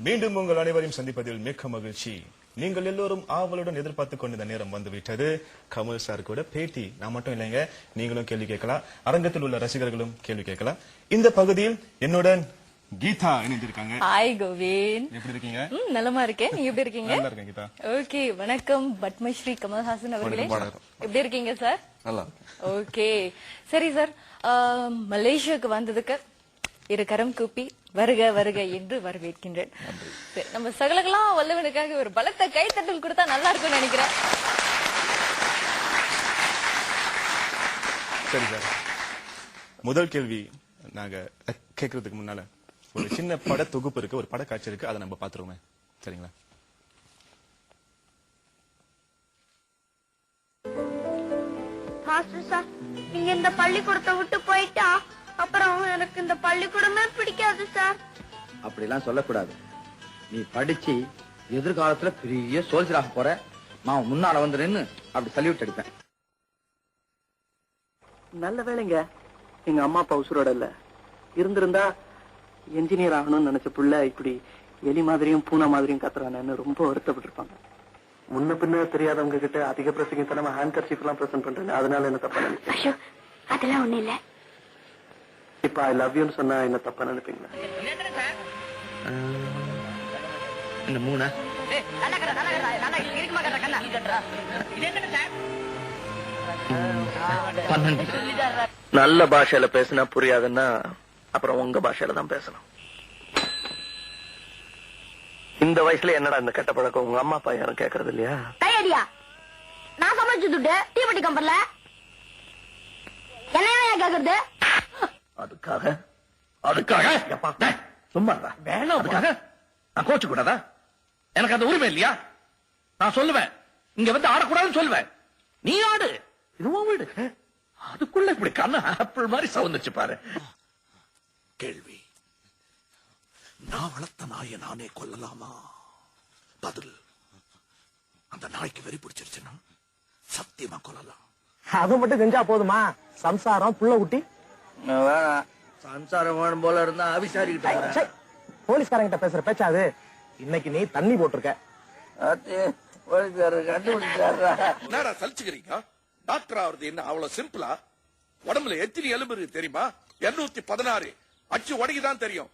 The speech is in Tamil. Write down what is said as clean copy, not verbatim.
மீண்டும் உங்கள் அனைவரையும் சந்திப்பதில் மிக்க மகிழ்ச்சி. நீங்கள் எல்லோரும் ஆவலுடன் எதிர்பார்த்துக் கொண்ட நேரம் வந்துவிட்டது. கமல் சார் கூட பேட்டி. நான் மட்டும் இல்லைங்க, நீங்களும் கேள்வி கேட்கலாம், அரங்கத்தில் உள்ள ரசிகர்களும் கேள்வி கேட்கலாம். இந்த பகுதியில் என்னுடன் கீதா இணைந்திருக்காங்க. ஹாய் கோவின், எப்படி இருக்கீங்க? நலமா இருக்கேன், நீங்க எப்படி இருக்கீங்க? நல்லா இருக்கேன் கீதா. ஓகே, வணக்கம் பத்மஸ்ரீ கமல்ஹாசன் அவர்களே, எப்படி இருக்கீங்க சார்? நல்லா. ஓகே, சரி சார், மலேசியாவுக்கு வந்ததுக்கு இரு கரம் கூப்பி வருக வருக என்று வரவேற்கின்றேன். நம்ம சகலகெல்லாம் வல்லவனுக்காக ஒரு பலத்த கைத்தட்டல் கொடுத்தா நல்லா இருக்கும்னு நினைக்கிறேன். சரி சார், முதல் கேள்வி நாங்க கேட்கறதுக்கு முன்னால ஒரு சின்ன பட தொகுப்பு இருக்கு, ஒரு பட காட்சி இருக்கு, அதை நம்ம பாத்துருவோமே, சரிங்களா? சார், நீங்க இந்த பள்ளிக்கூடத்தை விட்டு போயிட்டா அப்புறம் எனக்கு இந்த பள்ளிக்கூடமே பிடிக்காது சார். அப்படிலாம் சொல்லக்கூடாது. நீ படிச்சு எதிர்காலத்துல பெரிய சோல்ஜராக போற. நான் முன்னால வந்து நின்னு அப்படி சல்யூட் அடிப்பேன். நல்ல வேலைங்க, எங்க அம்மா அப்பா உசுரோட இல்ல. இருந்திருந்தா என்ஜினியர் ஆகணும்னு நினைச்ச புள்ள இப்படி எலி மாதிரியும் பூனை மாதிரியும் கத்துறானு ரொம்ப வருத்தப்பட்டு இருப்பாங்க. முன்ன பின்ன தெரியாதவங்க கிட்ட அதிக பிரசங்கத்தனமா ஹேண்ட் கர்ச்சீஃப் எல்லாம் பிரசன்ட் பண்றேன், அதனால என்ன தப்பா நினைப்பீங்க? அதெல்லாம் ஒண்ணு இல்ல. இப்ப ஐ லவ் யூன்னு சொன்னா என்ன தப்பா நினைப்பீங்களா? இந்த மூணு நல்ல பாஷையில பேசினா புரியாதுன்னா அப்புறம் உங்க பாஷையில தான் பேசணும். இந்த வயசுல என்னடா இந்த கெட்ட பழக்கம்? உங்க அம்மா அப்பா யாரும் கேக்குறது இல்லையா? கையடியா, நான் சமைச்சு துட்டு தீப்பெட்டி கம்பர்ல என்னையா கேக்குறது? அதுக்காக அதுக்காக சும்மா வேணாம். அதுக்காக நான் கோச்சு கூடாதா? எனக்கு அந்த உரிமை இல்லையா? நான் சொல்லுவேன், இங்க வந்து ஆடக்கூடாதுன்னு சொல்லுவேன். நீ ஆடு, இதுவும் வீடு. அதுக்குள்ள இப்படி கண்ணு ஆப்பிள் மாதிரி சவுந்துச்சு பாரு. கேள்வி, நான் வளர்த்த நாயை நானே கொல்லலாமா? பதில், அந்த நாய்க்கு வெறி பிடிச்சிருச்சுன்னா சத்தியமா கொல்லலாம். அது மட்டும் செஞ்சா போதுமா? சம்சாரம் புள்ள குட்டி வேணாம். சம்சாரம் வேணும் போல இருந்தா அபிசாரிக்கிட்ட போலீஸ்காரங்கிட்ட பேசுற பேச்சாது. இன்னைக்கு நீ தண்ணி போட்டிருக்க. என்னடா சலிச்சுக்கிறீங்க? டாக்டர் ஆகுறது என்ன அவ்வளவு சிம்பிளா? உடம்புல எத்தனை எலும்பு இருக்கு தெரியுமா? 216 அச்சு உடைக்குதான் தெரியும்.